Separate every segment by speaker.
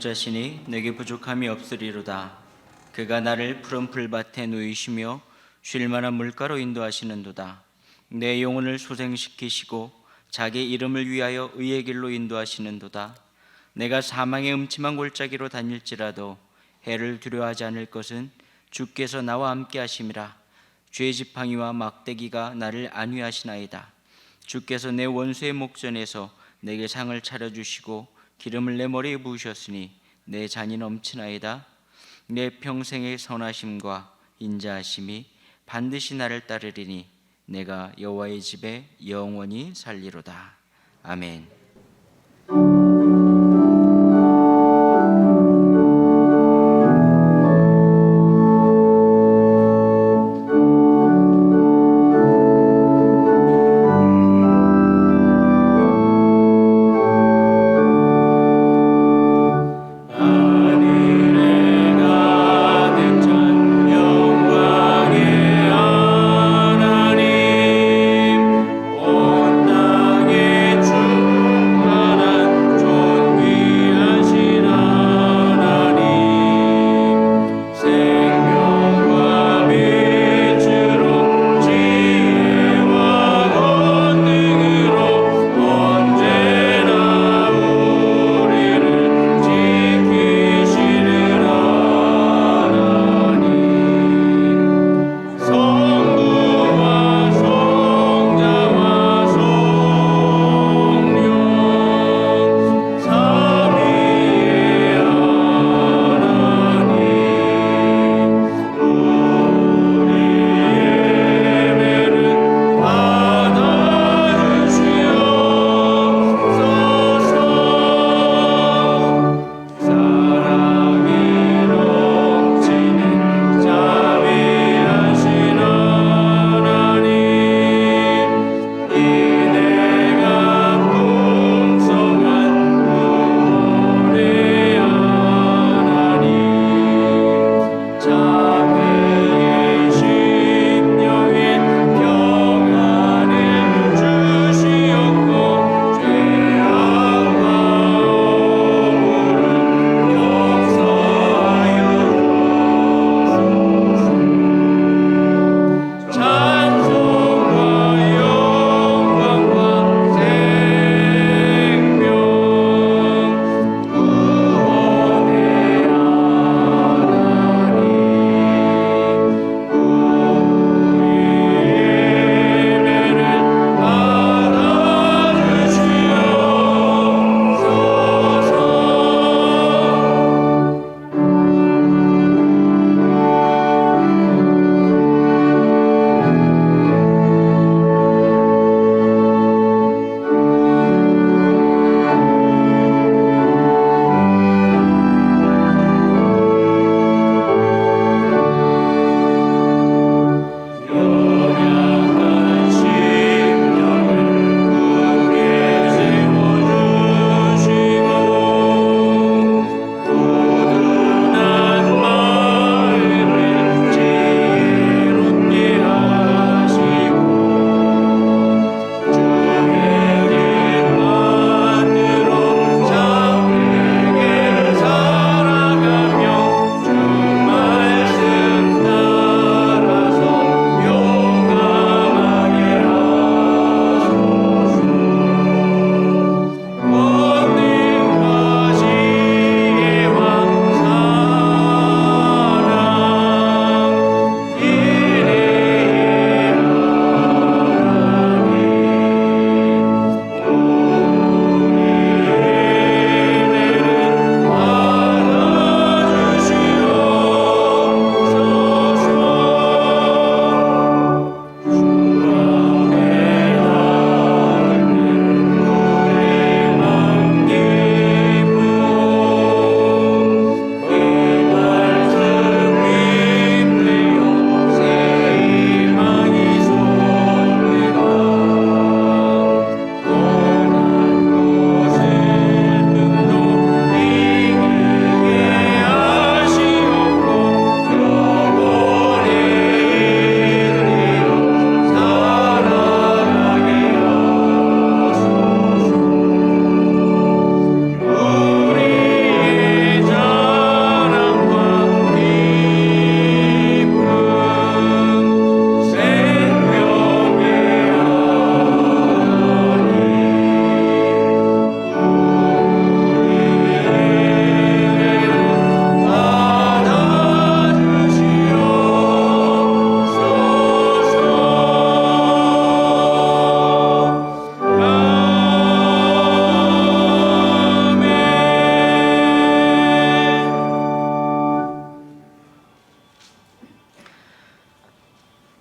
Speaker 1: 자신이 내게 부족함이 없으리로다. 그가 나를 푸른 풀밭에 누이시며 쉴 만한 물가로 인도하시는도다. 내 영혼을 소생시키시고 자기 이름을 위하여 의의 길로 인도하시는도다. 내가 사망의 음침한 골짜기로 다닐지라도 해를 두려워하지 않을 것은 주께서 나와 함께 하심이라. 죄 지팡이와 막대기가 나를 안위하시나이다. 주께서 내 원수의 목전에서 내게 상을 차려주시고 기름을 내 머리에 부으셨으니 내 잔이 넘치나이다. 내 평생의 선하심과 인자하심이 반드시 나를 따르리니 내가 여호와의 집에 영원히 살리로다. 아멘.
Speaker 2: 온 땅의 주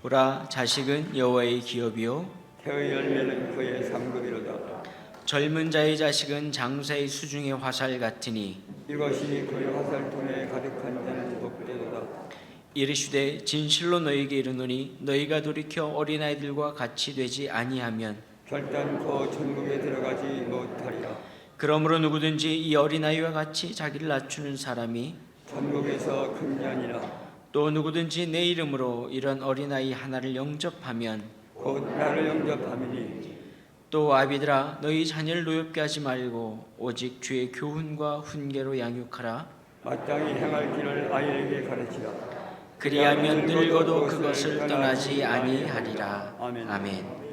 Speaker 1: 보라, 자식은 여호와의 기업이요
Speaker 2: 태의 열매는 그의 상급이로다.
Speaker 1: 젊은 자의 자식은 장사의 수중의 화살 같으니
Speaker 2: 이것이 그의 화살통에 가득한 자는 복되도다.
Speaker 1: 이르시되 진실로 너희에게 이르노니 너희가 돌이켜 어린아이들과 같이 되지 아니하면
Speaker 2: 결단코 천국에 들어가지 못하리라.
Speaker 1: 그러므로 누구든지 이 어린아이와 같이 자기를 낮추는 사람이
Speaker 2: 천국에서 큰 자니라.
Speaker 1: 또 누구든지 내 이름으로 이런 어린아이 하나를 영접하면
Speaker 2: 곧 나를 영접함이니
Speaker 1: 또 아비들아 너희 자녀를 노엽게 하지 말고 오직 주의 교훈과 훈계로 양육하라.
Speaker 2: 마땅히 행할 길을 아이에게 가르치라.
Speaker 1: 그리하면 늙어도 그것을 떠나지 아니하리라.
Speaker 2: 아멘.
Speaker 1: 아멘.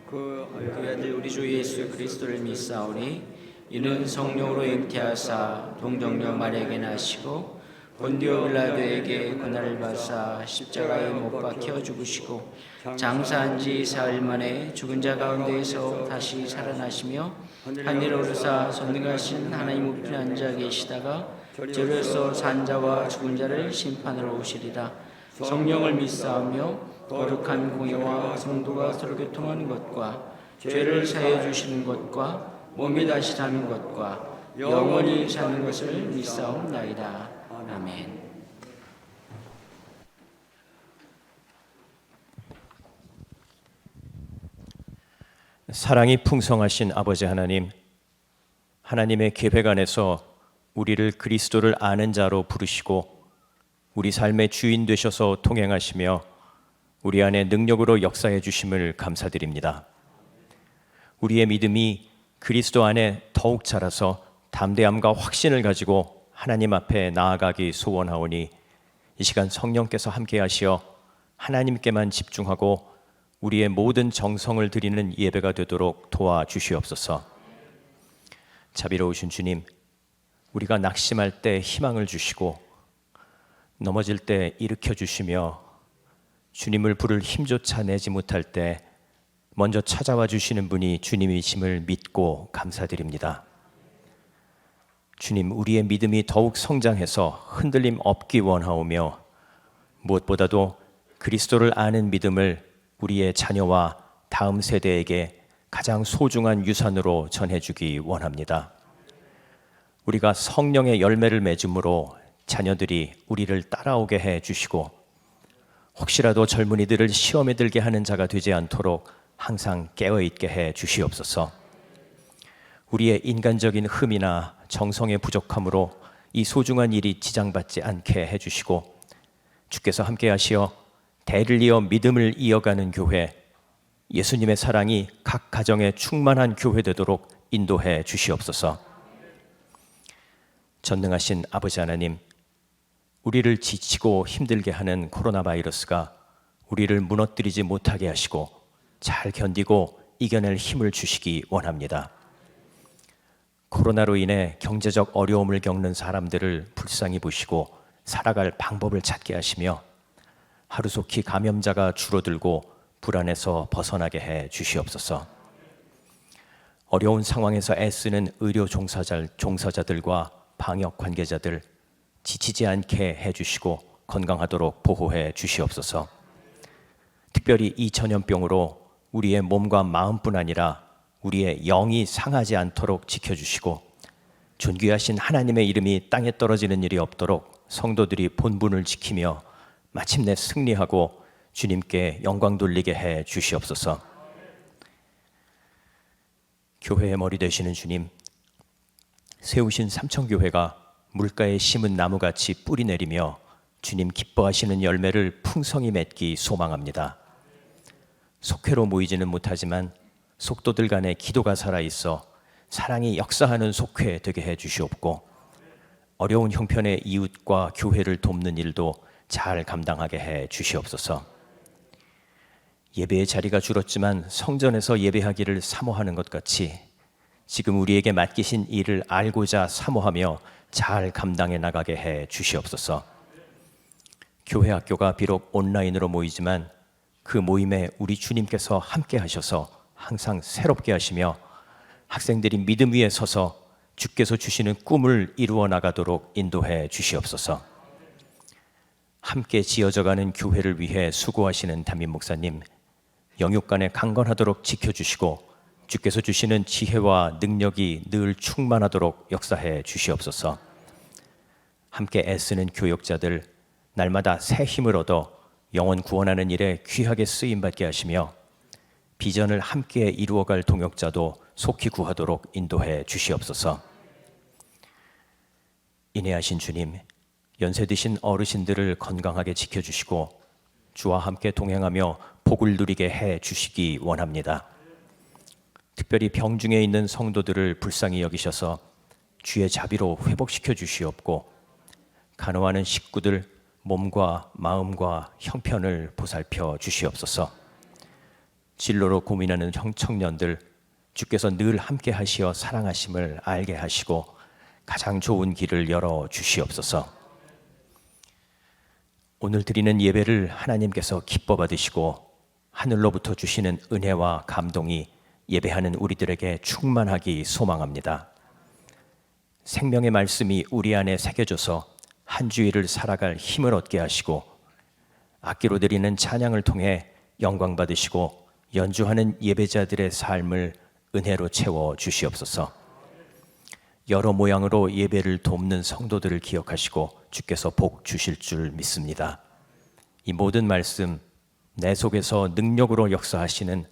Speaker 1: 그 아들 우리 주 예수 그리스도를 믿사오니 이는 성령으로 잉태하사 동정녀 마리아에게 나시고 본디오 빌라도에게 고난을 받사 십자가에 못 박혀 죽으시고 장사한 지 사흘 만에 죽은 자 가운데에서 다시 살아나시며 하늘에 오르사 전능하신 하나님 우편에 앉아 계시다가 저리에서 산 자와 죽은 자를 심판하러 오시리라. 성령을 믿사오며 거룩한 공예와 성도가 서로 교통하는 것과 죄를 사해 주시는 것과 몸이 다시 사는 것과 영원히 사는 것을 믿사옵나이다. 아멘.
Speaker 3: 사랑이 풍성하신 아버지 하나님, 하나님의 계획 안에서 우리를 그리스도를 아는 자로 부르시고 우리 삶의 주인 되셔서 통행하시며 우리 안에 능력으로 역사해 주심을 감사드립니다. 우리의 믿음이 그리스도 안에 더욱 자라서 담대함과 확신을 가지고 하나님 앞에 나아가기 소원하오니 이 시간 성령께서 함께 하시어 하나님께만 집중하고 우리의 모든 정성을 드리는 예배가 되도록 도와주시옵소서. 자비로우신 주님, 우리가 낙심할 때 희망을 주시고 넘어질 때 일으켜 주시며 주님을 부를 힘조차 내지 못할 때 먼저 찾아와 주시는 분이 주님이심을 믿고 감사드립니다. 주님, 우리의 믿음이 더욱 성장해서 흔들림 없기 원하오며 무엇보다도 그리스도를 아는 믿음을 우리의 자녀와 다음 세대에게 가장 소중한 유산으로 전해주기 원합니다. 우리가 성령의 열매를 맺음으로 자녀들이 우리를 따라오게 해 주시고 혹시라도 젊은이들을 시험에 들게 하는 자가 되지 않도록 항상 깨어있게 해 주시옵소서. 우리의 인간적인 흠이나 정성의 부족함으로 이 소중한 일이 지장받지 않게 해 주시고 주께서 함께 하시어 대를 이어 믿음을 이어가는 교회, 예수님의 사랑이 각 가정에 충만한 교회 되도록 인도해 주시옵소서. 전능하신 아버지 하나님, 우리를 지치고 힘들게 하는 코로나 바이러스가 우리를 무너뜨리지 못하게 하시고 잘 견디고 이겨낼 힘을 주시기 원합니다. 코로나로 인해 경제적 어려움을 겪는 사람들을 불쌍히 보시고 살아갈 방법을 찾게 하시며 하루속히 감염자가 줄어들고 불안에서 벗어나게 해 주시옵소서. 어려운 상황에서 애쓰는 의료 종사자들과 방역 관계자들 지치지 않게 해주시고 건강하도록 보호해 주시옵소서. 특별히 이 전염병으로 우리의 몸과 마음뿐 아니라 우리의 영이 상하지 않도록 지켜주시고 존귀하신 하나님의 이름이 땅에 떨어지는 일이 없도록 성도들이 본분을 지키며 마침내 승리하고 주님께 영광 돌리게 해 주시옵소서. 교회의 머리 되시는 주님, 세우신 삼천교회가 물가에 심은 나무같이 뿌리 내리며 주님 기뻐하시는 열매를 풍성히 맺기 소망합니다. 속회로 모이지는 못하지만 속도들 간의 기도가 살아있어 사랑이 역사하는 속회 되게 해 주시옵고, 어려운 형편의 이웃과 교회를 돕는 일도 잘 감당하게 해 주시옵소서. 예배의 자리가 줄었지만 성전에서 예배하기를 사모하는 것 같이 지금 우리에게 맡기신 일을 알고자 사모하며 잘 감당해 나가게 해 주시옵소서. 교회 학교가 비록 온라인으로 모이지만 그 모임에 우리 주님께서 함께 하셔서 항상 새롭게 하시며 학생들이 믿음 위에 서서 주께서 주시는 꿈을 이루어 나가도록 인도해 주시옵소서. 함께 지어져가는 교회를 위해 수고하시는 담임 목사님, 영육간에 강건하도록 지켜주시고 주께서 주시는 지혜와 능력이 늘 충만하도록 역사해 주시옵소서. 함께 애쓰는 교역자들, 날마다 새 힘을 얻어 영혼 구원하는 일에 귀하게 쓰임받게 하시며 비전을 함께 이루어갈 동역자도 속히 구하도록 인도해 주시옵소서. 인내하신 주님, 연세 드신 어르신들을 건강하게 지켜주시고 주와 함께 동행하며 복을 누리게 해 주시기 원합니다. 특별히 병중에 있는 성도들을 불쌍히 여기셔서 주의 자비로 회복시켜 주시옵고, 간호하는 식구들 몸과 마음과 형편을 보살펴 주시옵소서. 진로로 고민하는 청년들 주께서 늘 함께 하시어 사랑하심을 알게 하시고 가장 좋은 길을 열어 주시옵소서. 오늘 드리는 예배를 하나님께서 기뻐 받으시고 하늘로부터 주시는 은혜와 감동이 예배하는 우리들에게 충만하기 소망합니다. 생명의 말씀이 우리 안에 새겨져서 한 주일을 살아갈 힘을 얻게 하시고, 악기로 드리는 찬양을 통해 영광 받으시고 연주하는 예배자들의 삶을 은혜로 채워 주시옵소서. 여러 모양으로 예배를 돕는 성도들을 기억하시고 주께서 복 주실 줄 믿습니다. 이 모든 말씀 내 속에서 능력으로 역사하시는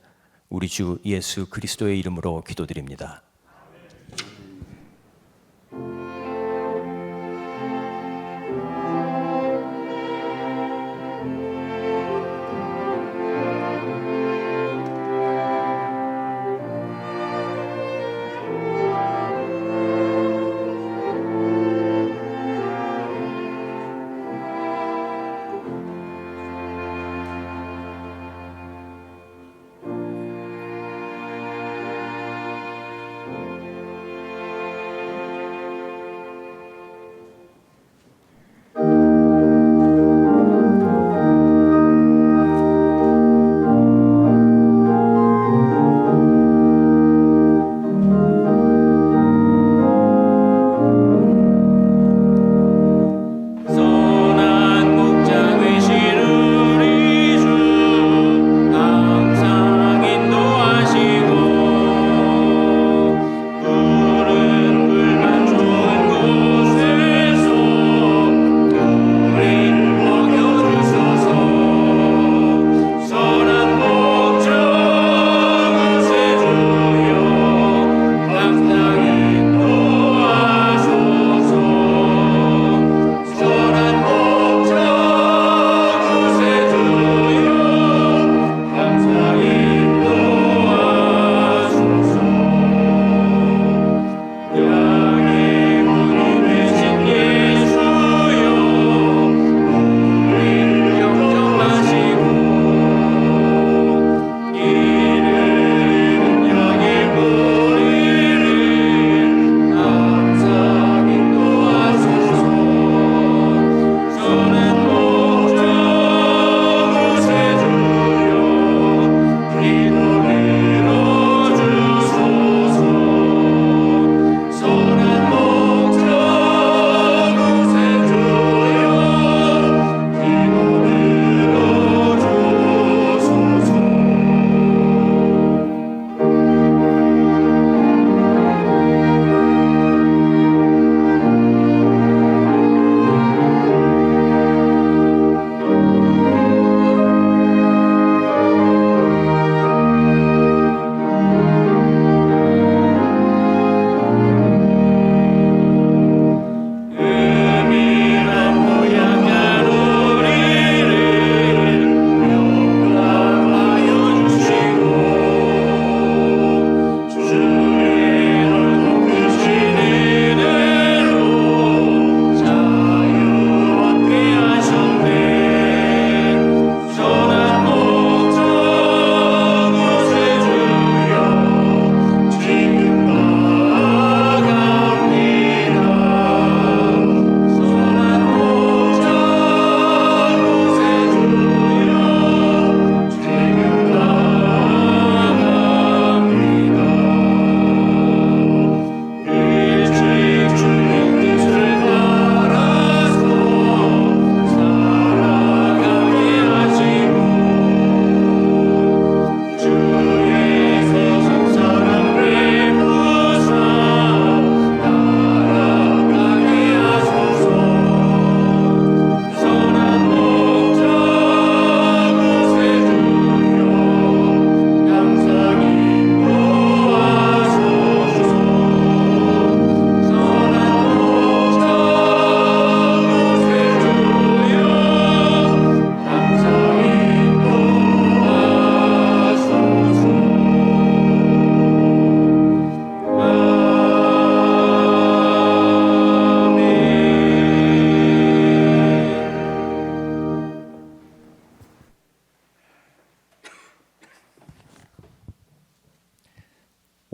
Speaker 3: 우리 주 예수 그리스도의 이름으로 기도드립니다.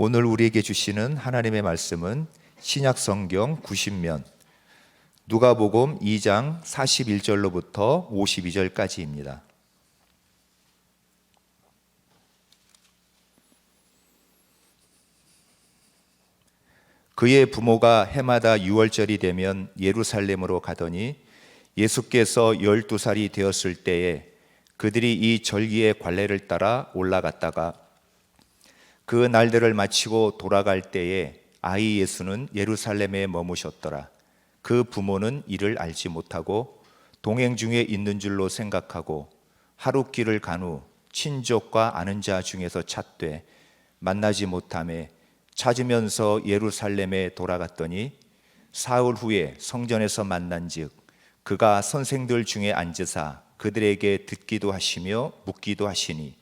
Speaker 4: 오늘 우리에게 주시는 하나님의 말씀은 신약 성경 90면 누가복음 2장 41절로부터 52절까지입니다. 그의 부모가 해마다 유월절이 되면 예루살렘으로 가더니 예수께서 12살이 되었을 때에 그들이 이 절기의 관례를 따라 올라갔다가 그 날들을 마치고 돌아갈 때에 아이 예수는 예루살렘에 머무셨더라. 그 부모는 이를 알지 못하고 동행 중에 있는 줄로 생각하고 하루 길을 간 후 친족과 아는 자 중에서 찾되 만나지 못하매 찾으면서 예루살렘에 돌아갔더니 사흘 후에 성전에서 만난즉 그가 선생들 중에 앉으사 그들에게 듣기도 하시며 묻기도 하시니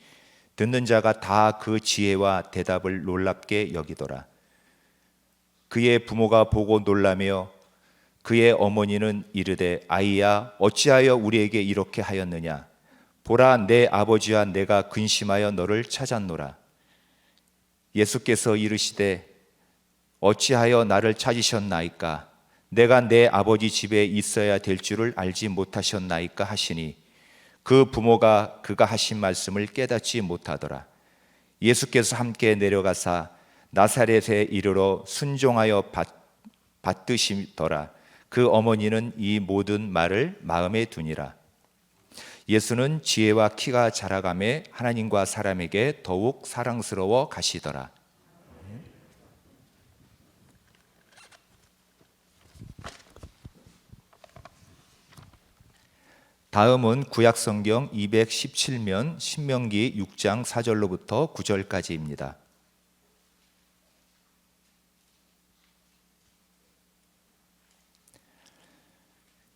Speaker 4: 듣는 자가 다 그 지혜와 대답을 놀랍게 여기더라. 그의 부모가 보고 놀라며 그의 어머니는 이르되 아이야 어찌하여 우리에게 이렇게 하였느냐 보라 내 아버지와 내가 근심하여 너를 찾았노라. 예수께서 이르시되 어찌하여 나를 찾으셨나이까 내가 내 아버지 집에 있어야 될 줄을 알지 못하셨나이까 하시니 그 부모가 그가 하신 말씀을 깨닫지 못하더라. 예수께서 함께 내려가사 나사렛에 이르러 순종하여 받드시더라. 그 어머니는 이 모든 말을 마음에 두니라. 예수는 지혜와 키가 자라가매 하나님과 사람에게 더욱 사랑스러워 가시더라. 다음은 구약성경 217면 신명기 6장 4절로부터 9절까지입니다.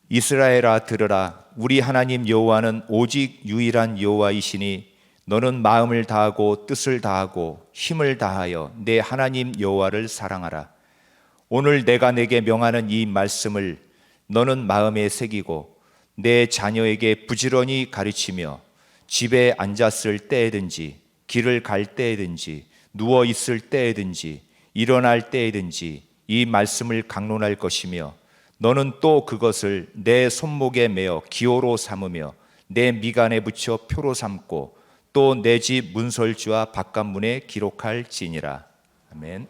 Speaker 4: 이스라엘아 들으라. 우리 하나님 여호와는 오직 유일한 여호와이시니 너는 마음을 다하고 뜻을 다하고 힘을 다하여 내 하나님 여호와를 사랑하라. 오늘 내가 내게 명하는 이 말씀을 너는 마음에 새기고 내 자녀에게 부지런히 가르치며 집에 앉았을 때에든지 길을 갈 때에든지 누워 있을 때에든지 일어날 때에든지 이 말씀을 강론할 것이며 너는 또 그것을 내 손목에 매어 기호로 삼으며 내 미간에 붙여 표로 삼고 또 내 집 문설주와 바깥문에 기록할지니라. 아멘.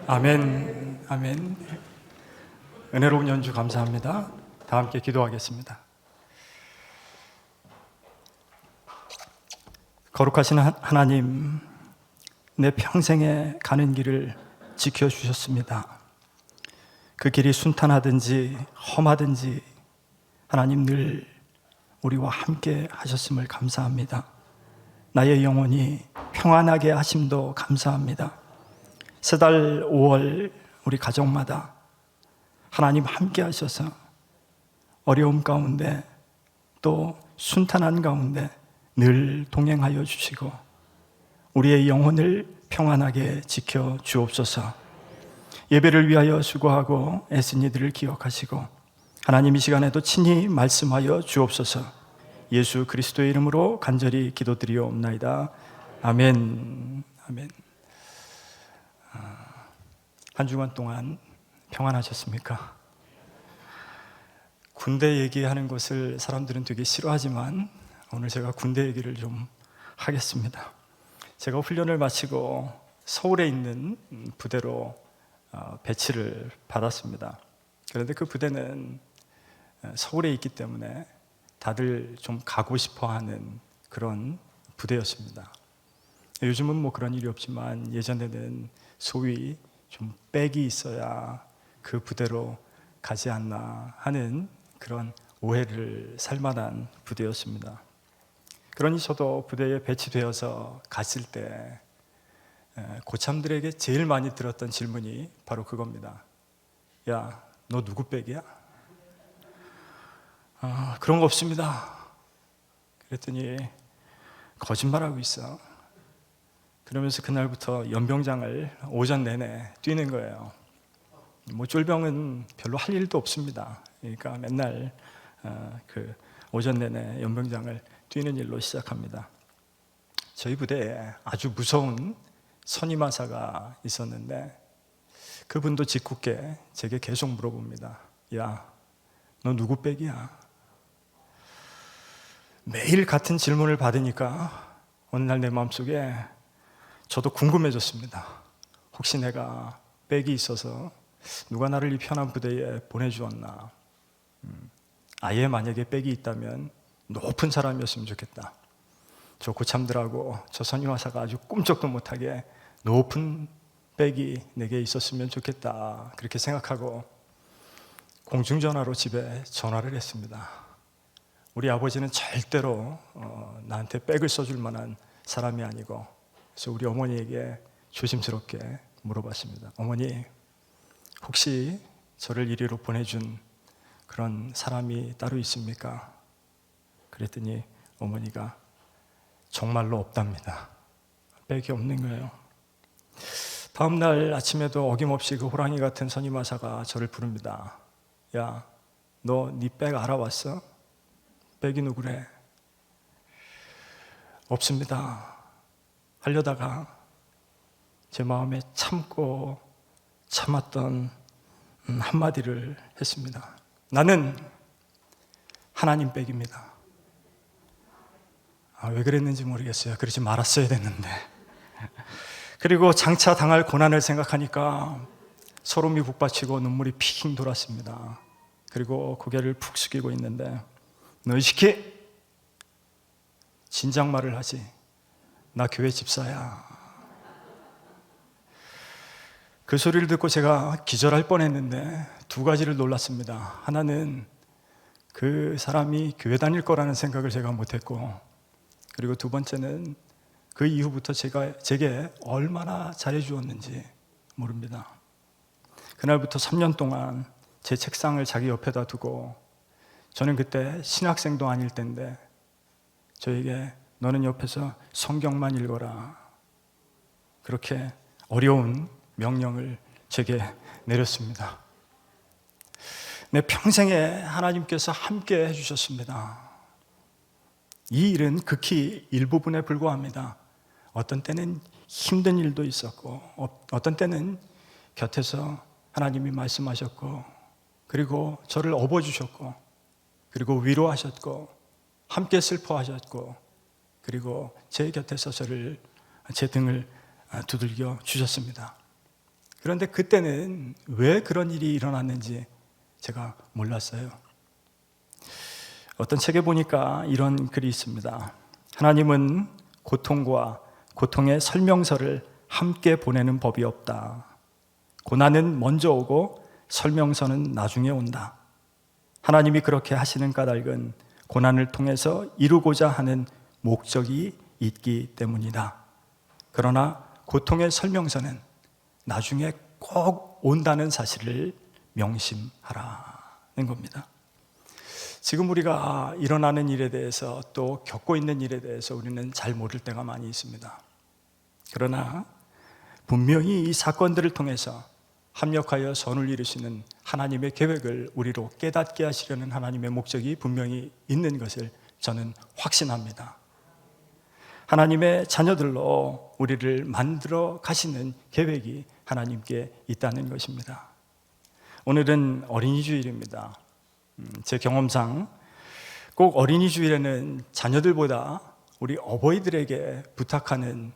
Speaker 5: 아멘, 아멘. 은혜로운 연주 감사합니다. 다 함께 기도하겠습니다. 거룩하신 하나님, 내 평생에 가는 길을 지켜주셨습니다. 그 길이 순탄하든지 험하든지 하나님 늘 우리와 함께 하셨음을 감사합니다. 나의 영혼이 평안하게 하심도 감사합니다. 새달 5월 우리 가정마다 하나님 함께 하셔서 어려움 가운데 또 순탄한 가운데 늘 동행하여 주시고 우리의 영혼을 평안하게 지켜 주옵소서. 예배를 위하여 수고하고 애쓴 이들을 기억하시고 하나님 이 시간에도 친히 말씀하여 주옵소서. 예수 그리스도의 이름으로 간절히 기도드리옵나이다. 아멘. 아멘. 한 주간 동안 평안하셨습니까? 군대 얘기하는 것을 사람들은 되게 싫어하지만 오늘 제가 군대 얘기를 좀 하겠습니다. 제가 훈련을 마치고 서울에 있는 부대로 배치를 받았습니다. 그런데 그 부대는 서울에 있기 때문에 다들 좀 가고 싶어 하는 그런 부대였습니다. 요즘은 뭐 그런 일이 없지만 예전에는 소위 좀 빽이 있어야 그 부대로 가지 않나 하는 그런 오해를 살 만한 부대였습니다. 그러니 저도 부대에 배치되어서 갔을 때 고참들에게 제일 많이 들었던 질문이 바로 그겁니다. 야, 너 누구 빽이야? 그런 거 없습니다. 그랬더니 거짓말하고 있어. 그러면서 그날부터 연병장을 오전 내내 뛰는 거예요. 뭐 쫄병은 별로 할 일도 없습니다. 그러니까 맨날 그 오전 내내 연병장을 뛰는 일로 시작합니다. 저희 부대에 아주 무서운 선임하사가 있었는데 그분도 짓궂게 제게 계속 물어봅니다. 야, 너 누구 빽이야? 매일 같은 질문을 받으니까 어느 날 내 마음속에 저도 궁금해졌습니다. 혹시 내가 빽이 있어서 누가 나를 이 편한 부대에 보내주었나? 아예 만약에 빽이 있다면 높은 사람이었으면 좋겠다. 저 고참들하고 저 선임하사가 아주 꿈쩍도 못하게 높은 빽이 내게 있었으면 좋겠다. 그렇게 생각하고 공중전화로 집에 전화를 했습니다. 우리 아버지는 절대로 나한테 빽을 써줄 만한 사람이 아니고, 그래서 우리 어머니에게 조심스럽게 물어봤습니다. 어머니, 혹시 저를 이리로 보내준 그런 사람이 따로 있습니까? 그랬더니 어머니가 정말로 없답니다. 빽이 없는 거예요. 다음 날 아침에도 어김없이 그 호랑이 같은 선임하사가 저를 부릅니다. 야, 너 네 빽 알아봤어? 빽이 누구래? 없습니다. 하려다가 제 마음에 참고 참았던 한마디를 했습니다. 나는 하나님 빽입니다. 왜 그랬는지 모르겠어요. 그러지 말았어야 됐는데. 그리고 장차 당할 고난을 생각하니까 소름이 북받치고 눈물이 핑 돌았습니다. 그리고 고개를 푹 숙이고 있는데, 너 이 시키 진작 말을 하지. 나 교회 집사야. 그 소리를 듣고 제가 기절할 뻔했는데 두 가지를 놀랐습니다. 하나는 그 사람이 교회 다닐 거라는 생각을 제가 못했고, 그리고 두 번째는 그 이후부터 제게 얼마나 잘해주었는지 모릅니다. 그날부터 3년 동안 제 책상을 자기 옆에다 두고, 저는 그때 신학생도 아닐 때인데 저에게 너는 옆에서 성경만 읽어라, 그렇게 어려운 명령을 제게 내렸습니다. 내 평생에 하나님께서 함께 해주셨습니다. 이 일은 극히 일부분에 불과합니다. 어떤 때는 힘든 일도 있었고, 어떤 때는 곁에서 하나님이 말씀하셨고, 그리고 저를 업어주셨고, 그리고 위로하셨고, 함께 슬퍼하셨고, 그리고 제 곁에서 제 등을 두들겨 주셨습니다. 그런데 그때는 왜 그런 일이 일어났는지 제가 몰랐어요. 어떤 책에 보니까 이런 글이 있습니다. 하나님은 고통과 고통의 설명서를 함께 보내는 법이 없다. 고난은 먼저 오고 설명서는 나중에 온다. 하나님이 그렇게 하시는 까닭은 고난을 통해서 이루고자 하는 목적이 있기 때문이다. 그러나 고통의 설명서는 나중에 꼭 온다는 사실을 명심하라는 겁니다. 지금 우리가 일어나는 일에 대해서 또 겪고 있는 일에 대해서 우리는 잘 모를 때가 많이 있습니다. 그러나 분명히 이 사건들을 통해서 합력하여 선을 이루시는 하나님의 계획을 우리로 깨닫게 하시려는 하나님의 목적이 분명히 있는 것을 저는 확신합니다. 하나님의 자녀들로 우리를 만들어 가시는 계획이 하나님께 있다는 것입니다. 오늘은 어린이 주일입니다. 제 경험상 꼭 어린이 주일에는 자녀들보다 우리 어버이들에게 부탁하는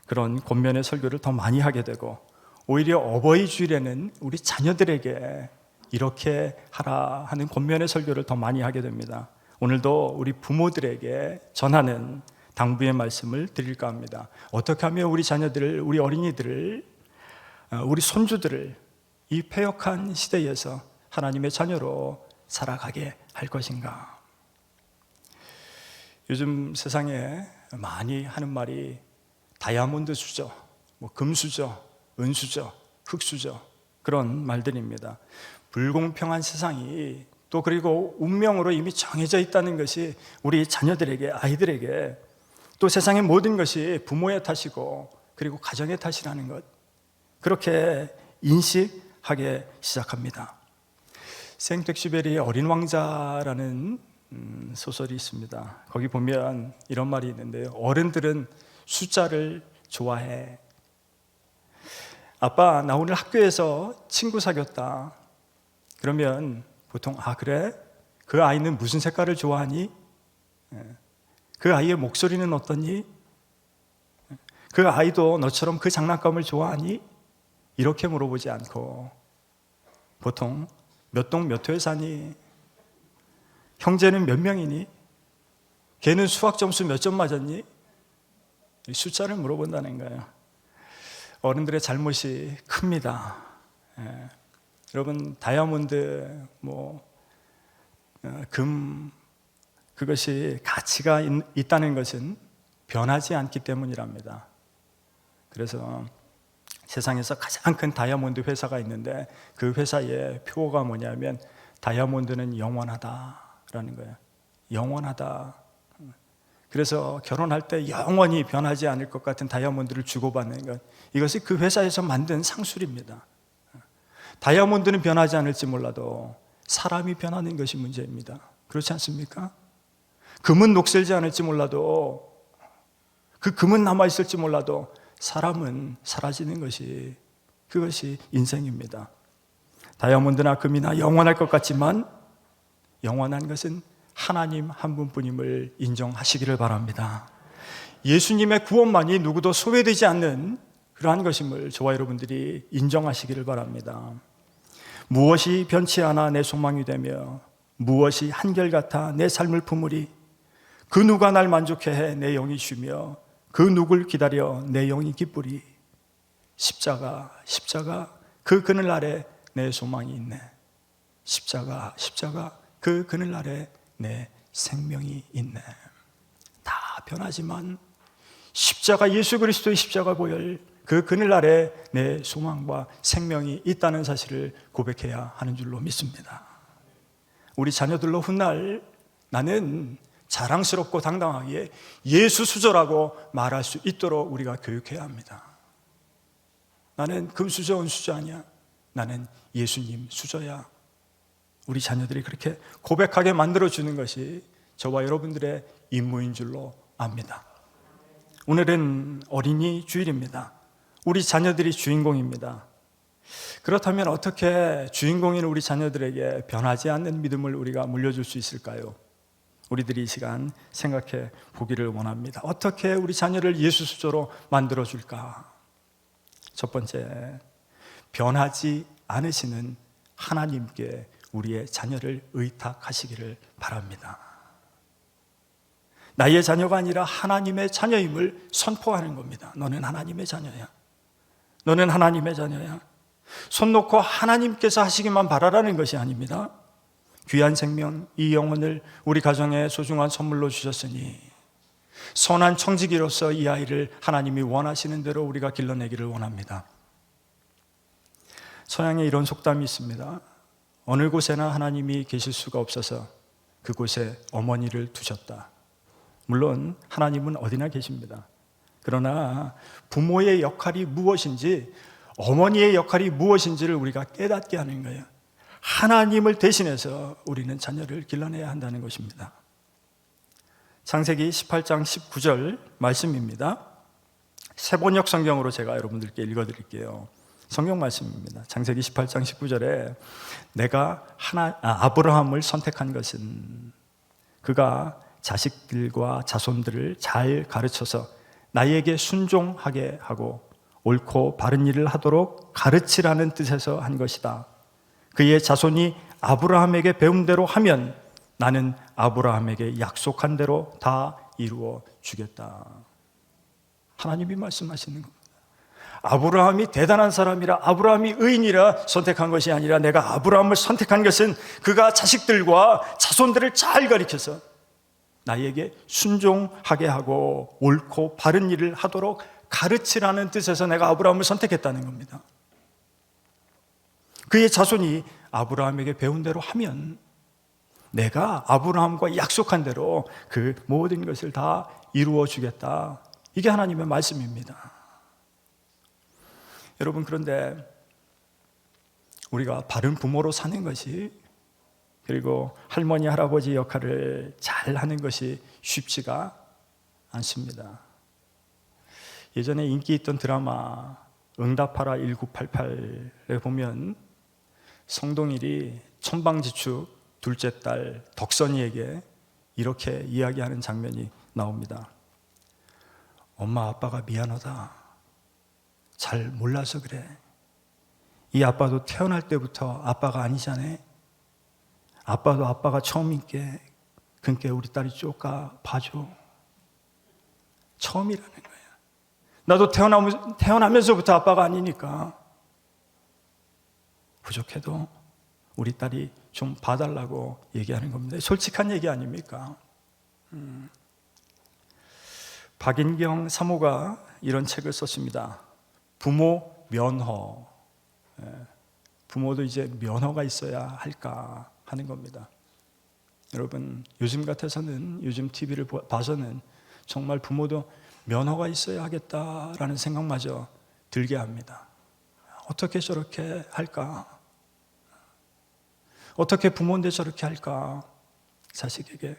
Speaker 5: 그런 권면의 설교를 더 많이 하게 되고, 오히려 어버이 주일에는 우리 자녀들에게 이렇게 하라 하는 권면의 설교를 더 많이 하게 됩니다. 오늘도 우리 부모들에게 전하는 당부의 말씀을 드릴까 합니다. 어떻게 하면 우리 자녀들을, 우리 어린이들을, 우리 손주들을 이 패역한 시대에서 하나님의 자녀로 살아가게 할 것인가? 요즘 세상에 많이 하는 말이 다이아몬드 수저, 금수저, 은수저, 흑수저, 그런 말들입니다. 불공평한 세상이 또 그리고 운명으로 이미 정해져 있다는 것이 우리 자녀들에게, 아이들에게, 또 세상의 모든 것이 부모의 탓이고 그리고 가정의 탓이라는 것, 그렇게 인식하게 시작합니다. 생텍쥐베리의 어린 왕자라는 소설이 있습니다. 거기 보면 이런 말이 있는데요. 어른들은 숫자를 좋아해. 아빠, 나 오늘 학교에서 친구 사귀었다. 그러면 보통, 아, 그래? 그 아이는 무슨 색깔을 좋아하니? 그 아이의 목소리는 어떠니? 그 아이도 너처럼 그 장난감을 좋아하니? 이렇게 물어보지 않고 보통 몇 동 몇 호에 사니? 형제는 몇 명이니? 걔는 수학 점수 몇 점 맞았니? 숫자를 물어본다는 거예요. 어른들의 잘못이 큽니다. 여러분, 다이아몬드, 금, 그것이 가치가 있다는 것은 변하지 않기 때문이랍니다. 그래서 세상에서 가장 큰 다이아몬드 회사가 있는데 그 회사의 표어가 뭐냐면 다이아몬드는 영원하다라는 거예요. 영원하다. 그래서 결혼할 때 영원히 변하지 않을 것 같은 다이아몬드를 주고받는 것, 이것이 그 회사에서 만든 상술입니다. 다이아몬드는 변하지 않을지 몰라도 사람이 변하는 것이 문제입니다. 그렇지 않습니까? 금은 녹슬지 않을지 몰라도, 그 금은 남아있을지 몰라도 사람은 사라지는 것이, 그것이 인생입니다. 다이아몬드나 금이나 영원할 것 같지만 영원한 것은 하나님 한 분뿐임을 인정하시기를 바랍니다. 예수님의 구원만이 누구도 소외되지 않는 그러한 것임을 저와 여러분들이 인정하시기를 바랍니다. 무엇이 변치 않아 내 소망이 되며 무엇이 한결같아 내 삶을 품으리. 그 누가 날 만족해 해 내 영이 쉬며 그 누굴 기다려 내 영이 기쁘리. 십자가, 십자가, 그 그늘 아래 내 소망이 있네. 십자가, 십자가, 그 그늘 아래 내 생명이 있네. 다 변하지만 십자가, 예수 그리스도의 십자가 보혈, 그 그늘 아래 내 소망과 생명이 있다는 사실을 고백해야 하는 줄로 믿습니다. 우리 자녀들로 훗날 나는 자랑스럽고 당당하게 예수 수저라고 말할 수 있도록 우리가 교육해야 합니다. 나는 금수저, 은수저 아니야. 나는 예수님 수저야. 우리 자녀들이 그렇게 고백하게 만들어주는 것이 저와 여러분들의 임무인 줄로 압니다. 오늘은 어린이 주일입니다. 우리 자녀들이 주인공입니다. 그렇다면 어떻게 주인공인 우리 자녀들에게 변하지 않는 믿음을 우리가 물려줄 수 있을까요? 우리들이 이 시간 생각해 보기를 원합니다. 어떻게 우리 자녀를 예수 수저로 만들어줄까? 첫 번째, 변하지 않으시는 하나님께 우리의 자녀를 의탁하시기를 바랍니다. 나의 자녀가 아니라 하나님의 자녀임을 선포하는 겁니다. 너는 하나님의 자녀야. 너는 하나님의 자녀야. 손 놓고 하나님께서 하시기만 바라라는 것이 아닙니다. 귀한 생명, 이 영혼을 우리 가정에 소중한 선물로 주셨으니 선한 청지기로서 이 아이를 하나님이 원하시는 대로 우리가 길러내기를 원합니다. 서양에 이런 속담이 있습니다. 어느 곳에나 하나님이 계실 수가 없어서 그곳에 어머니를 두셨다. 물론 하나님은 어디나 계십니다. 그러나 부모의 역할이 무엇인지, 어머니의 역할이 무엇인지를 우리가 깨닫게 하는 거예요. 하나님을 대신해서 우리는 자녀를 길러내야 한다는 것입니다. 창세기 18장 19절 말씀입니다. 세번역 성경으로 제가 여러분들께 읽어드릴게요. 성경 말씀입니다. 창세기 18장 19절에 내가 아브라함을 선택한 것은 그가 자식들과 자손들을 잘 가르쳐서 나에게 순종하게 하고 옳고 바른 일을 하도록 가르치라는 뜻에서 한 것이다. 그의 자손이 아브라함에게 배운 대로 하면 나는 아브라함에게 약속한 대로 다 이루어 주겠다. 하나님이 말씀하시는 겁니다. 아브라함이 대단한 사람이라, 아브라함이 의인이라 선택한 것이 아니라 내가 아브라함을 선택한 것은 그가 자식들과 자손들을 잘 가르쳐서 나에게 순종하게 하고 옳고 바른 일을 하도록 가르치라는 뜻에서 내가 아브라함을 선택했다는 겁니다. 그의 자손이 아브라함에게 배운 대로 하면 내가 아브라함과 약속한 대로 그 모든 것을 다 이루어 주겠다. 이게 하나님의 말씀입니다. 여러분, 그런데 우리가 바른 부모로 사는 것이, 그리고 할머니, 할아버지 역할을 잘 하는 것이 쉽지가 않습니다. 예전에 인기 있던 드라마 응답하라 1988에 보면 성동일이 천방지축 둘째 딸 덕선이에게 이렇게 이야기하는 장면이 나옵니다. 엄마, 아빠가 미안하다. 잘 몰라서 그래. 이 아빠도 태어날 때부터 아빠가 아니잖아. 아빠도 아빠가 처음인게, 그러니까 우리 딸이 쪼까 봐줘. 처음이라는 거야. 나도 태어나면서부터 아빠가 아니니까 부족해도 우리 딸이 좀 봐달라고 얘기하는 겁니다. 솔직한 얘기 아닙니까? 박인경 사모가 이런 책을 썼습니다. 부모 면허. 부모도 이제 면허가 있어야 할까 하는 겁니다. 여러분, 요즘 같아서는, 요즘 TV를 봐서는 정말 부모도 면허가 있어야 하겠다라는 생각마저 들게 합니다. 어떻게 저렇게 할까? 어떻게 부모인데 저렇게 할까? 자식에게.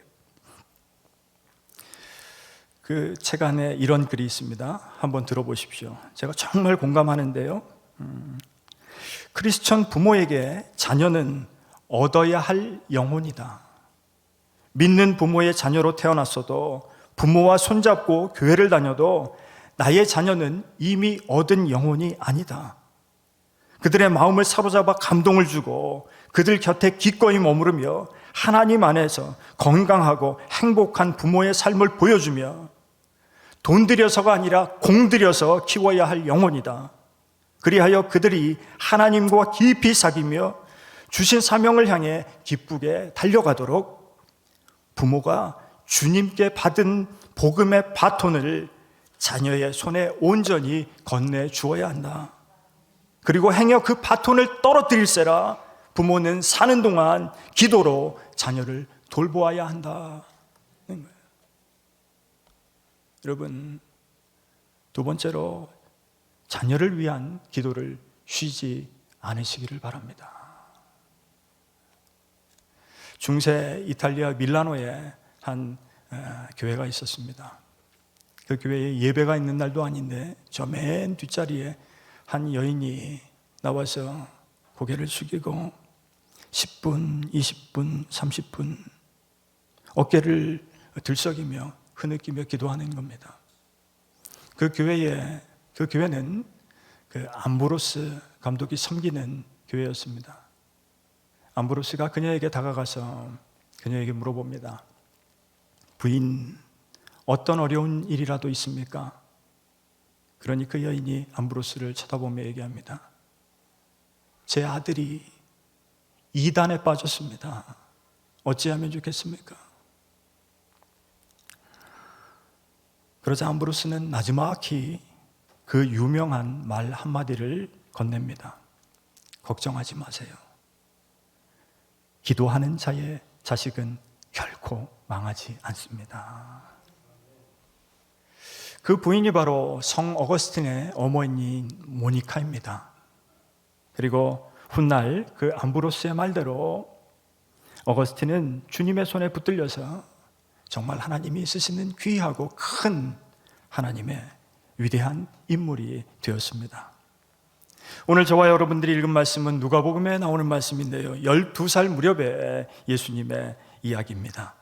Speaker 5: 그 책 안에 이런 글이 있습니다. 한번 들어보십시오. 제가 정말 공감하는데요. 크리스천 부모에게 자녀는 얻어야 할 영혼이다. 믿는 부모의 자녀로 태어났어도, 부모와 손잡고 교회를 다녀도 나의 자녀는 이미 얻은 영혼이 아니다. 그들의 마음을 사로잡아 감동을 주고 그들 곁에 기꺼이 머무르며 하나님 안에서 건강하고 행복한 부모의 삶을 보여주며 돈 들여서가 아니라 공 들여서 키워야 할 영혼이다. 그리하여 그들이 하나님과 깊이 사귀며 주신 사명을 향해 기쁘게 달려가도록 부모가 주님께 받은 복음의 바톤을 자녀의 손에 온전히 건네 주어야 한다. 그리고 행여 그 바톤을 떨어뜨릴세라 부모는 사는 동안 기도로 자녀를 돌보아야 한다. 여러분, 두 번째로 자녀를 위한 기도를 쉬지 않으시기를 바랍니다. 중세 이탈리아 밀라노에 한 교회가 있었습니다. 그 교회에 예배가 있는 날도 아닌데 저 맨 뒷자리에 한 여인이 나와서 고개를 숙이고 10분, 20분, 30분 어깨를 들썩이며 흐느끼며 기도하는 겁니다. 그 교회는 그 암브로스 감독이 섬기는 교회였습니다. 암브로스가 그녀에게 다가가서 그녀에게 물어봅니다. 부인, 어떤 어려운 일이라도 있습니까? 그러니 그 여인이 암브로스를 쳐다보며 얘기합니다. 제 아들이 이단에 빠졌습니다. 어찌하면 좋겠습니까? 그러자 암브로스는 나지막히 그 유명한 말 한마디를 건넵니다. 걱정하지 마세요. 기도하는 자의 자식은 결코 망하지 않습니다. 그 부인이 바로 성 어거스틴의 어머니인 모니카입니다. 그리고 훗날 그 암브로스의 말대로 어거스틴은 주님의 손에 붙들려서 정말 하나님이 쓰시는 귀하고 큰 하나님의 위대한 인물이 되었습니다. 오늘 저와 여러분들이 읽은 말씀은 누가복음에 나오는 말씀인데요, 12살 무렵의 예수님의 이야기입니다.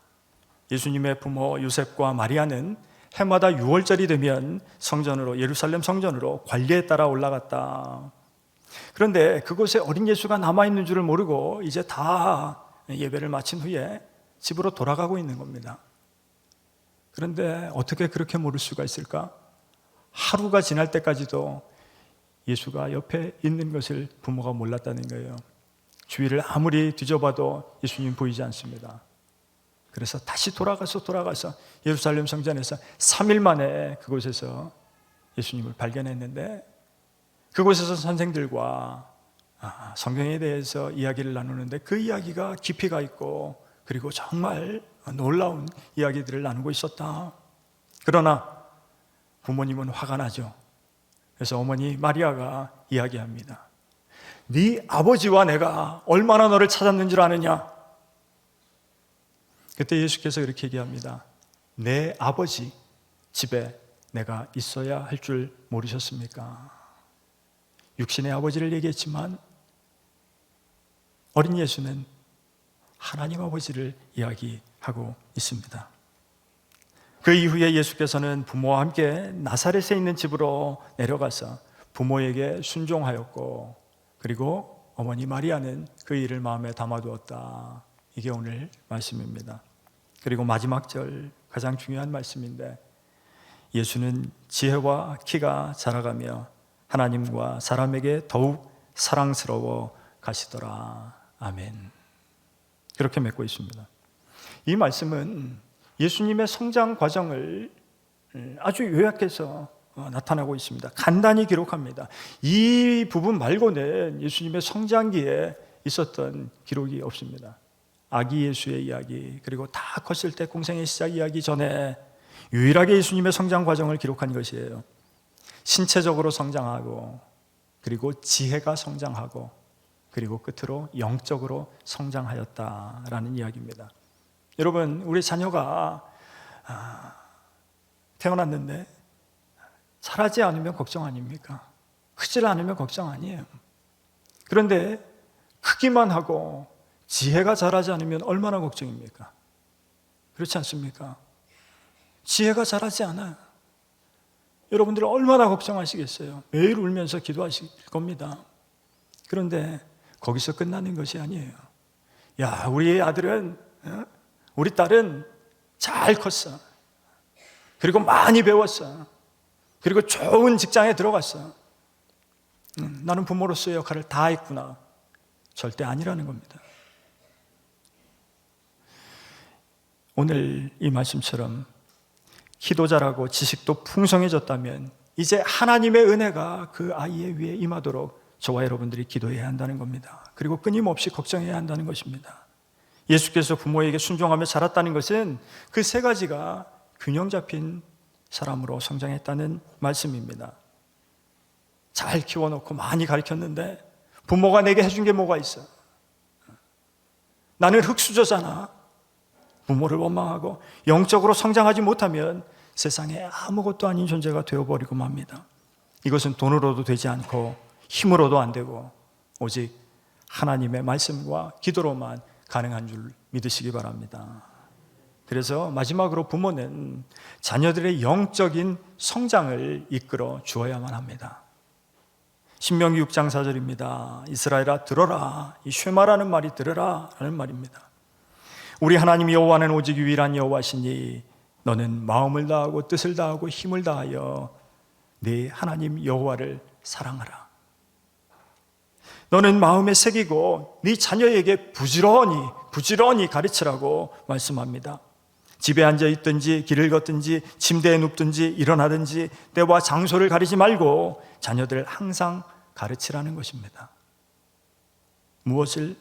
Speaker 5: 예수님의 부모 요셉과 마리아는 해마다 6월절이 되면 성전으로, 예루살렘 성전으로 관리에 따라 올라갔다. 그런데 그곳에 어린 예수가 남아있는 줄을 모르고 이제 다 예배를 마친 후에 집으로 돌아가고 있는 겁니다. 그런데 어떻게 그렇게 모를 수가 있을까? 하루가 지날 때까지도 예수가 옆에 있는 것을 부모가 몰랐다는 거예요. 주위를 아무리 뒤져봐도 예수님 보이지 않습니다. 그래서 다시 돌아가서 예루살렘 성전에서 3일 만에 그곳에서 예수님을 발견했는데, 그곳에서 선생들과 성경에 대해서 이야기를 나누는데 그 이야기가 깊이가 있고 그리고 정말 놀라운 이야기들을 나누고 있었다. 그러나 부모님은 화가 나죠. 그래서 어머니 마리아가 이야기합니다. 네 아버지와 내가 얼마나 너를 찾았는 줄 아느냐? 그때 예수께서 이렇게 얘기합니다. 내 아버지 집에 내가 있어야 할 줄 모르셨습니까? 육신의 아버지를 얘기했지만 어린 예수는 하나님 아버지를 이야기하고 있습니다. 그 이후에 예수께서는 부모와 함께 나사렛에 있는 집으로 내려가서 부모에게 순종하였고, 그리고 어머니 마리아는 그 일을 마음에 담아두었다. 이게 오늘 말씀입니다. 그리고 마지막 절, 가장 중요한 말씀인데, 예수는 지혜와 키가 자라가며 하나님과 사람에게 더욱 사랑스러워 가시더라. 아멘. 그렇게 맺고 있습니다. 이 말씀은 예수님의 성장 과정을 아주 요약해서 나타나고 있습니다. 간단히 기록합니다. 이 부분 말고는 예수님의 성장기에 있었던 기록이 없습니다. 아기 예수의 이야기, 그리고 다 컸을 때 공생의 시작 이야기 전에 유일하게 예수님의 성장 과정을 기록한 것이에요. 신체적으로 성장하고, 그리고 지혜가 성장하고, 그리고 끝으로 영적으로 성장하였다라는 이야기입니다. 여러분, 우리 자녀가 태어났는데 자라지 않으면 걱정 아닙니까? 크질 않으면 걱정 아니에요. 그런데 크기만 하고 지혜가 자라지 않으면 얼마나 걱정입니까? 그렇지 않습니까? 지혜가 자라지 않아요. 여러분들 얼마나 걱정하시겠어요? 매일 울면서 기도하실 겁니다. 그런데 거기서 끝나는 것이 아니에요. 야, 우리 아들은, 우리 딸은 잘 컸어. 그리고 많이 배웠어. 그리고 좋은 직장에 들어갔어. 나는 부모로서의 역할을 다 했구나. 절대 아니라는 겁니다. 오늘 이 말씀처럼 키도 자라고 지식도 풍성해졌다면 이제 하나님의 은혜가 그 아이의 위에 임하도록 저와 여러분들이 기도해야 한다는 겁니다. 그리고 끊임없이 걱정해야 한다는 것입니다. 예수께서 부모에게 순종하며 자랐다는 것은 그 세 가지가 균형 잡힌 사람으로 성장했다는 말씀입니다. 잘 키워놓고 많이 가르쳤는데 부모가 내게 해준 게 뭐가 있어? 나는 흙수저잖아. 부모를 원망하고 영적으로 성장하지 못하면 세상에 아무것도 아닌 존재가 되어버리고 맙니다. 이것은 돈으로도 되지 않고 힘으로도 안 되고 오직 하나님의 말씀과 기도로만 가능한 줄 믿으시기 바랍니다. 그래서 마지막으로 부모는 자녀들의 영적인 성장을 이끌어 주어야만 합니다. 신명기 6장 4절입니다. 이스라엘아 들어라. 이 쉐마라는 말이 들으라 라는 말입니다. 우리 하나님 여호와는 오직 유일한 여호와시니 너는 마음을 다하고 뜻을 다하고 힘을 다하여 네 하나님 여호와를 사랑하라. 너는 마음에 새기고 네 자녀에게 부지런히 가르치라고 말씀합니다. 집에 앉아 있든지 길을 걷든지 침대에 눕든지 일어나든지 때와 장소를 가리지 말고 자녀들을 항상 가르치라는 것입니다. 무엇을?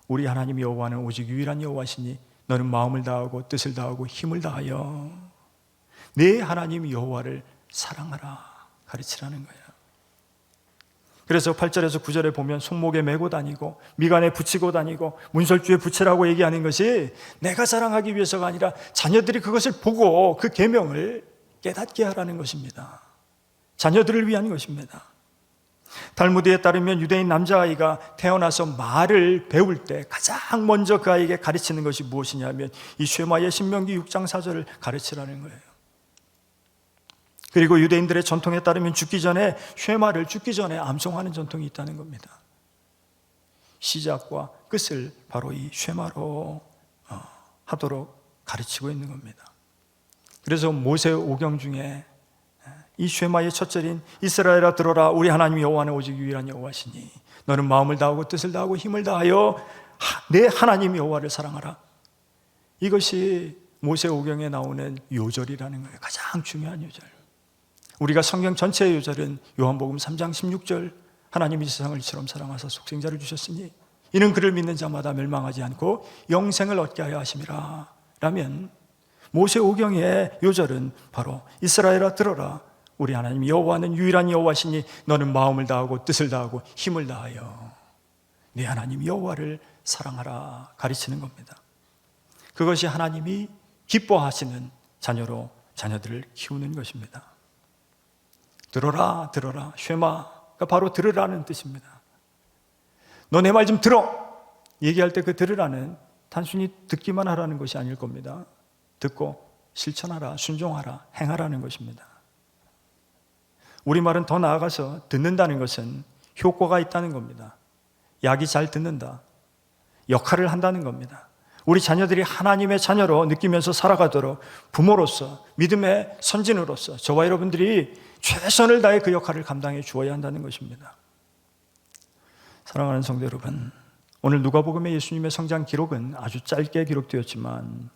Speaker 5: 우리 하나님 여호와는 오직 유일한 여호와시니 너는 마음을 다하고 뜻을 다하고 힘을 다하여 네 하나님 여호와를 사랑하라 가르치라는 거예요. 그래서 8절에서 9절에 보면 손목에 메고 다니고 미간에 붙이고 다니고 문설주에 붙이라고 얘기하는 것이 내가 자랑하기 위해서가 아니라 자녀들이 그것을 보고 그 계명을 깨닫게 하라는 것입니다. 자녀들을 위한 것입니다. 달무드에 따르면 유대인 남자아이가 태어나서 말을 배울 때 가장 먼저 그 아이에게 가르치는 것이 무엇이냐면 이 쉐마의 신명기 6장 4절을 가르치라는 거예요. 그리고 유대인들의 전통에 따르면 쉐마를 죽기 전에 암송하는 전통이 있다는 겁니다. 시작과 끝을 바로 이 쉐마로 하도록 가르치고 있는 겁니다. 그래서 모세 오경 중에 이 쉐마의 첫 절인 이스라엘아 들어라 우리 하나님 여호와는 오직 유일한 여호와시니 너는 마음을 다하고 뜻을 다하고 힘을 다하여 내 하나님 여호와를 사랑하라. 이것이 모세 오경에 나오는 요절이라는 거예요. 가장 중요한 요절. 우리가 성경 전체의 요절은 요한복음 3장 16절 하나님이 세상을 이처럼 사랑하사 속생자를 주셨으니 이는 그를 믿는 자마다 멸망하지 않고 영생을 얻게 하여 하심이라 라면 모세 오경의 요절은 바로 이스라엘아 들어라 우리 하나님 여호와는 유일한 여호와시니 너는 마음을 다하고 뜻을 다하고 힘을 다하여 네 하나님 여호와를 사랑하라 가르치는 겁니다. 그것이 하나님이 기뻐하시는 자녀로 자녀들을 키우는 것입니다. 들어라 쉐마가 바로 들으라는 뜻입니다. 너 내 말 좀 들어 얘기할 때 그 들으라는 단순히 듣기만 하라는 것이 아닐 겁니다. 듣고 실천하라, 순종하라, 행하라는 것입니다. 우리말은 더 나아가서 듣는다는 것은 효과가 있다는 겁니다. 약이 잘 듣는다, 역할을 한다는 겁니다. 우리 자녀들이 하나님의 자녀로 느끼면서 살아가도록 부모로서 믿음의 선진으로서 저와 여러분들이 최선을 다해 그 역할을 감당해 주어야 한다는 것입니다. 사랑하는 성도 여러분, 오늘 누가복음의 예수님의 성장 기록은 아주 짧게 기록되었지만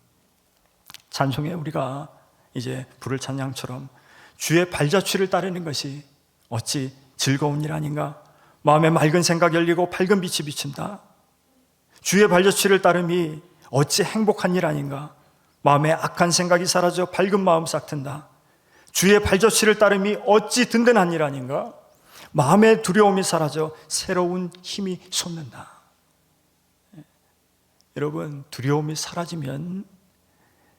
Speaker 5: 찬송에 우리가 이제 부를 찬양처럼 주의 발자취를 따르는 것이 어찌 즐거운 일 아닌가? 마음에 맑은 생각 열리고 밝은 빛이 비친다. 주의 발자취를 따름이 어찌 행복한 일 아닌가? 마음에 악한 생각이 사라져 밝은 마음 싹 튼다. 주의 발자취를 따름이 어찌 든든한 일 아닌가? 마음의 두려움이 사라져 새로운 힘이 솟는다. 여러분, 두려움이 사라지면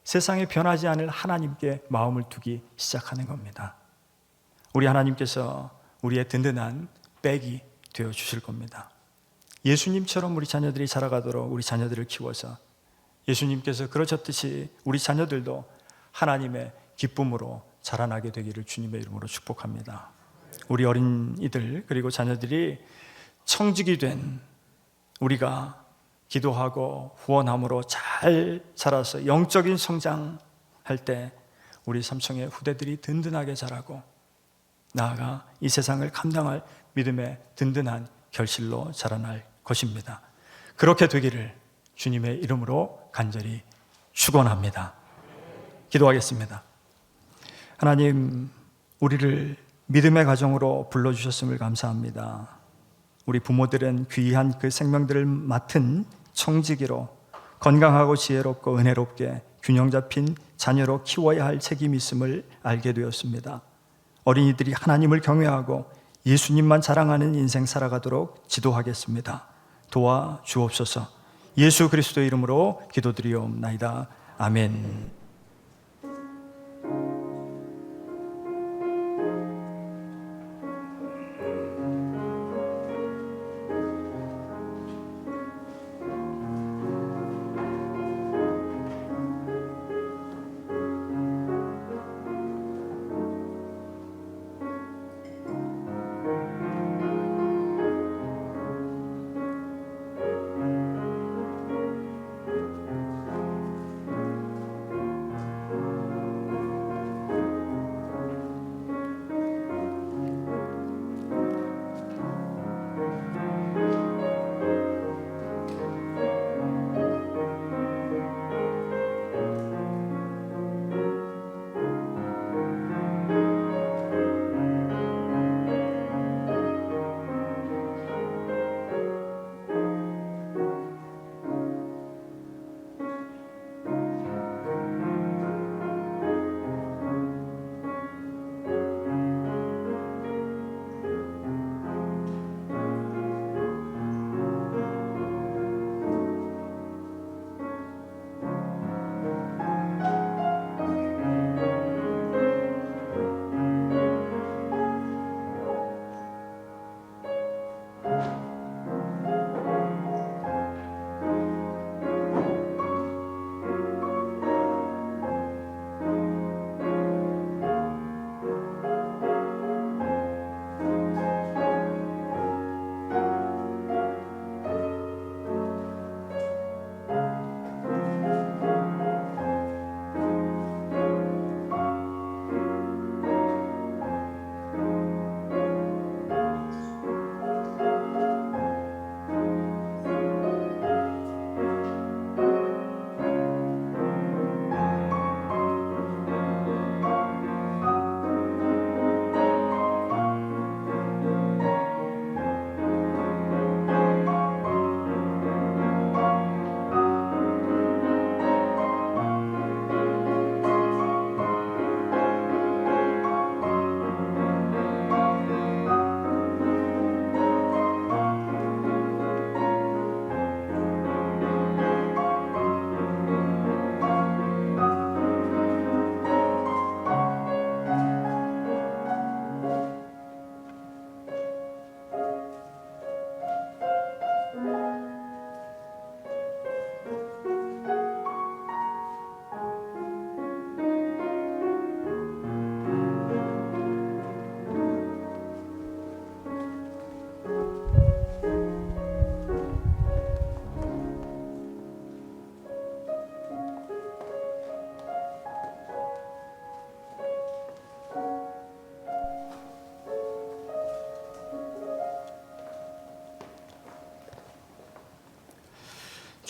Speaker 5: 세상에 변하지 않을 하나님께 마음을 두기 시작하는 겁니다. 우리 하나님께서 우리의 든든한 백이 되어 주실 겁니다. 예수님처럼 우리 자녀들이 자라가도록 우리 자녀들을 키워서 예수님께서 그러셨듯이 우리 자녀들도 하나님의 기쁨으로 자라나게 되기를 주님의 이름으로 축복합니다. 우리 어린이들 그리고 자녀들이 청직이 된 우리가 기도하고 후원함으로 잘 자라서 영적인 성장할 때 우리 삼성의 후대들이 든든하게 자라고 나아가 이 세상을 감당할 믿음의 든든한 결실로 자라날 것입니다. 그렇게 되기를 주님의 이름으로 간절히 축원합니다. 기도하겠습니다. 하나님, 우리를 믿음의 가정으로 불러주셨음을 감사합니다. 우리 부모들은 귀한 그 생명들을 맡은 청지기로 건강하고 지혜롭고 은혜롭게 균형 잡힌 자녀로 키워야 할 책임이 있음을 알게 되었습니다. 어린이들이 하나님을 경외하고 예수님만 자랑하는 인생 살아가도록 지도하겠습니다. 도와 주옵소서. 예수 그리스도의 이름으로 기도드리옵나이다. 아멘.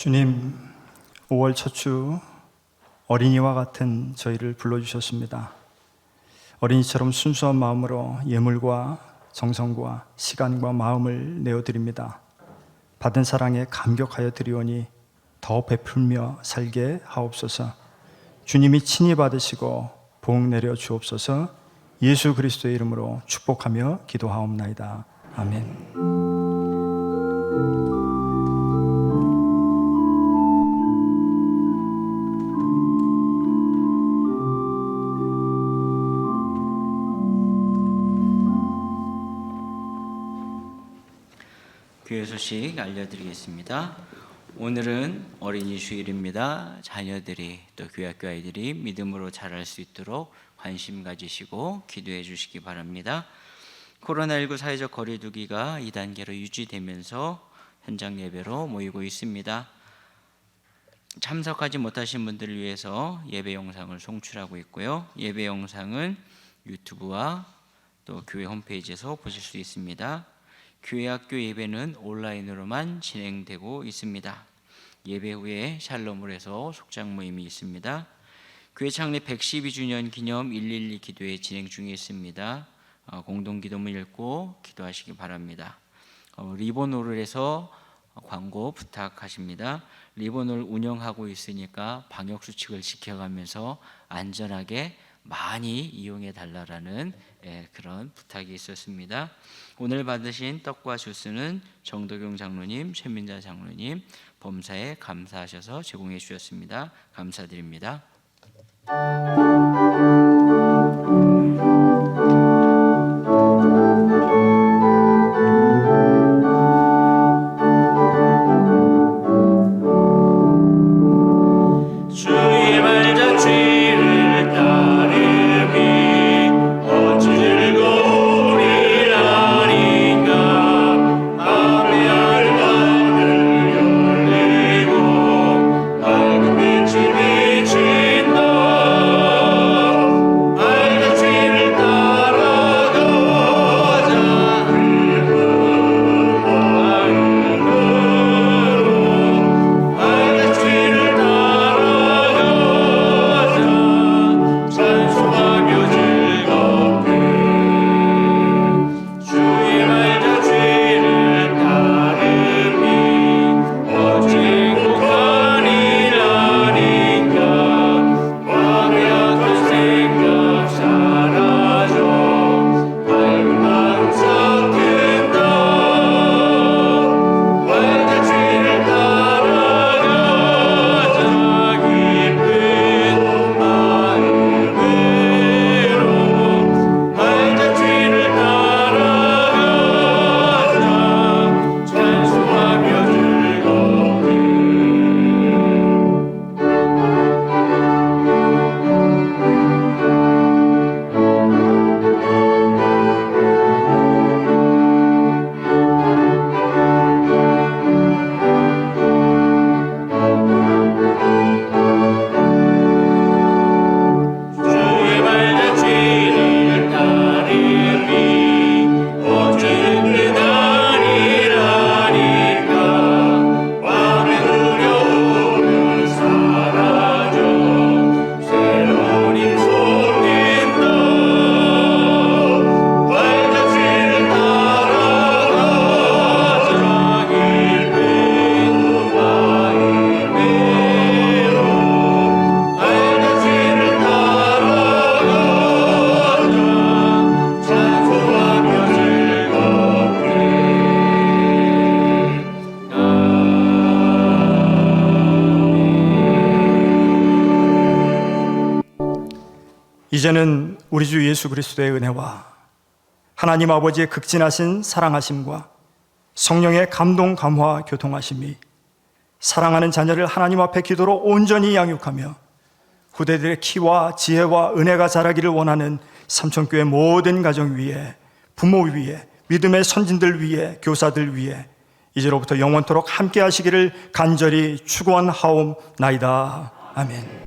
Speaker 5: 주님, 5월 첫 주 어린이와 같은 저희를 불러주셨습니다. 어린이처럼 순수한 마음으로 예물과 정성과 시간과 마음을 내어드립니다. 받은 사랑에 감격하여 드리오니 더 베풀며 살게 하옵소서. 주님이 친히 받으시고 복 내려 주옵소서. 예수 그리스도의 이름으로 축복하며 기도하옵나이다. 아멘.
Speaker 1: 교회 소식 알려드리겠습니다. 오늘은 어린이 주일입니다. 자녀들이 또 교회학교 아이들이 믿음으로 자랄 수 있도록 관심 가지시고 기도해 주시기 바랍니다. 코로나19 사회적 거리두기가 2단계로 유지되면서 현장 예배로 모이고 있습니다. 참석하지 못하신 분들을 위해서 예배 영상을 송출하고 있고요. 예배 영상은 유튜브와 또 교회 홈페이지에서 보실 수 있습니다. 교회학교 예배는 온라인으로만 진행되고 있습니다. 예배 후에 샬롬을 해서 속장 모임이 있습니다. 교회 창립 112주년 기념 112 기도회 진행 중에 있습니다. 공동 기도문 읽고 기도하시기 바랍니다. 리본홀을 해서 광고 부탁하십니다. 리본홀 운영하고 있으니까 방역 수칙을 지켜가면서 안전하게 많이 이용해 달라라는 그런 부탁이 있었습니다. 오늘 받으신 떡과 주스는 정도경 장로님, 최민자 장로님 범사에 감사하셔서 제공해 주셨습니다. 감사드립니다.
Speaker 5: 이제는 우리 주 예수 그리스도의 은혜와 하나님 아버지의 극진하신 사랑하심과 성령의 감동, 감화, 교통하심이 사랑하는 자녀를 하나님 앞에 기도로 온전히 양육하며 후대들의 키와 지혜와 은혜가 자라기를 원하는 삼천교회 모든 가정 위에, 부모 위에, 믿음의 선진들 위에, 교사들 위에 이제로부터 영원토록 함께 하시기를 간절히 축원하옵나이다. 아멘.